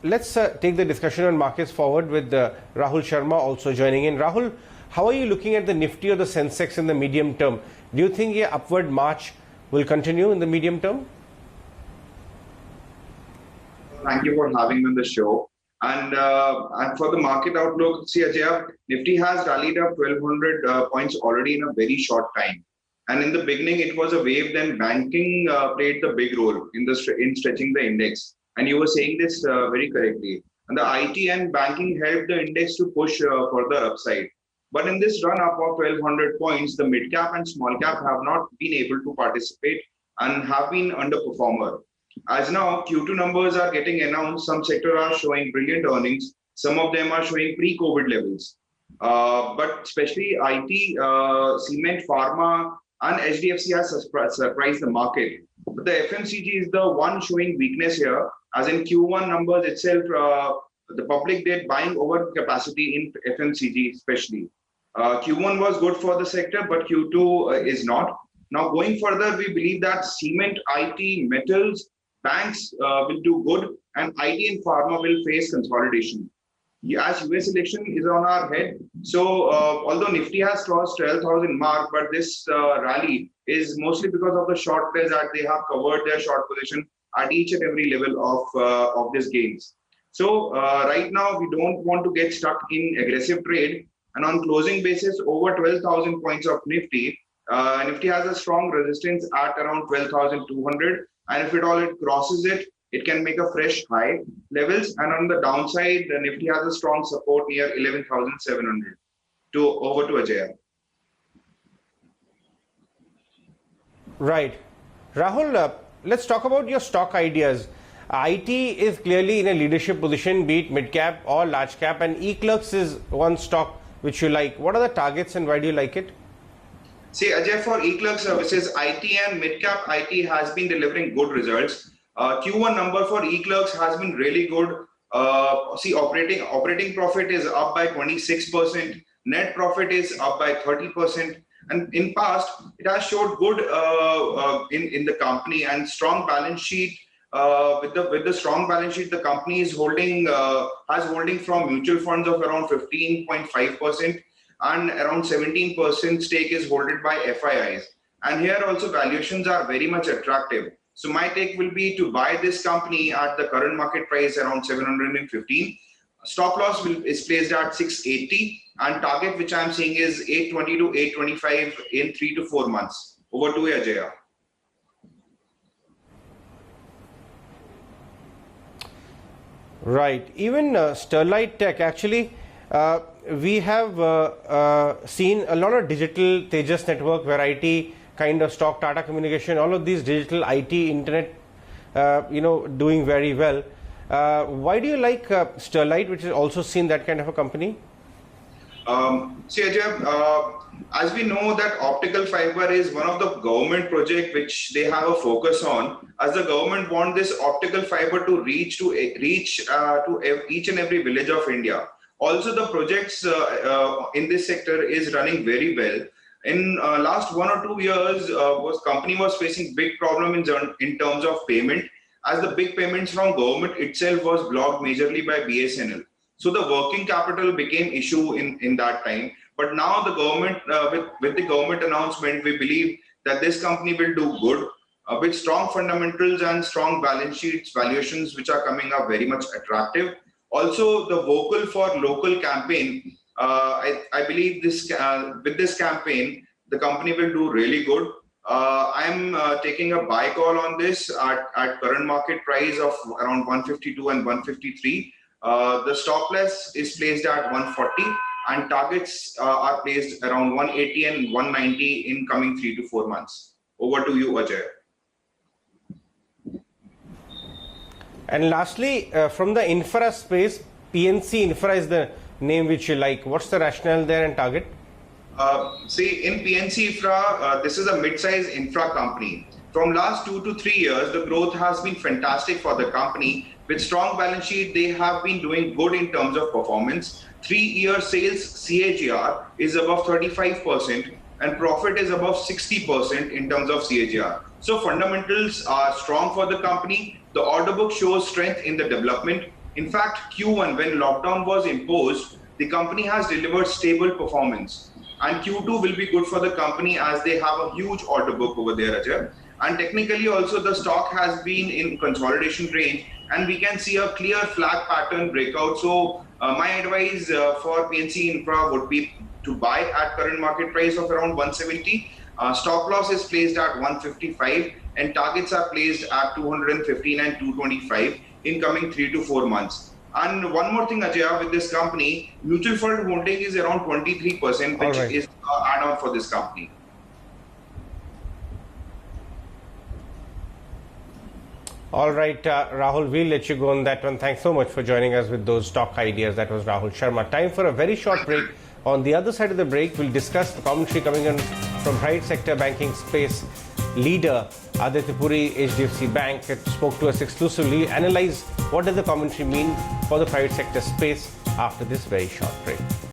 let's take the discussion on markets forward with Rahul Sharma also joining in. Rahul, how are you looking at the Nifty or the Sensex in the medium term? Do you think the upward march will continue in the medium term? Thank you for having me on the show. And for the market outlook, see Ajay, Nifty has rallied up 1200 points already in a very short time. And in the beginning, it was a wave. Then banking played the big role in stretching the index. And you were saying this very correctly. And the IT and banking helped the index to push further upside. But in this run up of 1200 points, the mid cap and small cap have not been able to participate and have been underperformer. As now Q2 numbers are getting announced, some sectors are showing brilliant earnings. Some of them are showing pre-COVID levels. But especially IT, cement, pharma, and HDFC has surprised the market. But the FMCG is the one showing weakness here. As in Q1 numbers itself, the public did buying over capacity in FMCG especially. Q1 was good for the sector, but Q2 is not. Now going further, we believe that cement, IT, metals, banks will do good, and IT and pharma will face consolidation. As US election is on our head, so although Nifty has crossed 12,000 mark, but this rally is mostly because of the short players that they have covered their short position at each and every level of these gains. So right now we don't want to get stuck in aggressive trade, and on closing basis over 12,000 points of Nifty, Nifty has a strong resistance at around 12,200. And if it crosses it, it can make a fresh high levels. And on the downside, the Nifty has a strong support near 11,700. Over to Ajay. Right. Rahul, let's talk about your stock ideas. IT is clearly in a leadership position, be it mid cap or large cap, and eClerx is one stock which you like. What are the targets and why do you like it? See, Ajay, for eClerx services, IT and mid-cap IT has been delivering good results. Q1 number for eClerx has been really good. See, operating profit is up by 26%. Net profit is up by 30%. And in past, it has showed good in the company and strong balance sheet. With the strong balance sheet, the company is holding from mutual funds of around 15.5%. And around 17% stake is held by FIIs. And here also valuations are very much attractive. So my take will be to buy this company at the current market price around 715. Stop loss is placed at 680 and target which I am seeing is 820 to 825 in 3 to 4 months. Over to Ajay. Right. Even Sterlite Tech actually. We have seen a lot of digital Tejas network, variety kind of stock, Tata Communication, all of these digital IT, internet, doing very well. Why do you like Sterlite, which is also seen that kind of a company? See, Ajay, as we know that optical fiber is one of the government project which they have a focus on, as the government want this optical fiber to reach to each and every village of India. Also, the projects in this sector is running very well. In last 1 or 2 years, company was facing big problem in terms of payment, as the big payments from government itself was blocked majorly by BSNL. So the working capital became issue in that time. But now the government, with the government announcement, we believe that this company will do good with strong fundamentals and strong balance sheets, valuations which are coming up very much attractive. Also, the vocal for local campaign, I believe this with this campaign, the company will do really good. I'm taking a buy call on this at current market price of around 152 and 153. The stop loss is placed at 140 and targets are placed around 180 and 190 in coming 3 to 4 months. Over to you, Ajay. And lastly, from the infra space, PNC Infra is the name which you like. What's the rationale there and target? See, in PNC Infra, this is a mid-size infra company. From last 2 to 3 years, the growth has been fantastic for the company. With strong balance sheet, they have been doing good in terms of performance. 3-year sales CAGR is above 35% and profit is above 60% in terms of CAGR. So fundamentals are strong for the company. The order book shows strength in the development. In fact, Q1, when lockdown was imposed, the company has delivered stable performance. And Q2 will be good for the company as they have a huge order book over there, Ajay. And technically also the stock has been in consolidation range and we can see a clear flag pattern breakout. So my advice for PNC Infra would be to buy at current market price of around 170. Stop loss is placed at 155 and targets are placed at 215 and 225 in coming 3 to 4 months. And one more thing, Ajay, with this company, mutual fund holding is around 23%, which is add-on for this company. All right, Rahul, we'll let you go on that one. Thanks so much for joining us with those stock ideas. That was Rahul Sharma. Time for a very short break. On the other side of the break, we'll discuss the commentary coming in from private sector banking space leader Aditya Puri, HDFC Bank. It spoke to us exclusively. Analyze what does the commentary mean for the private sector space after this very short break.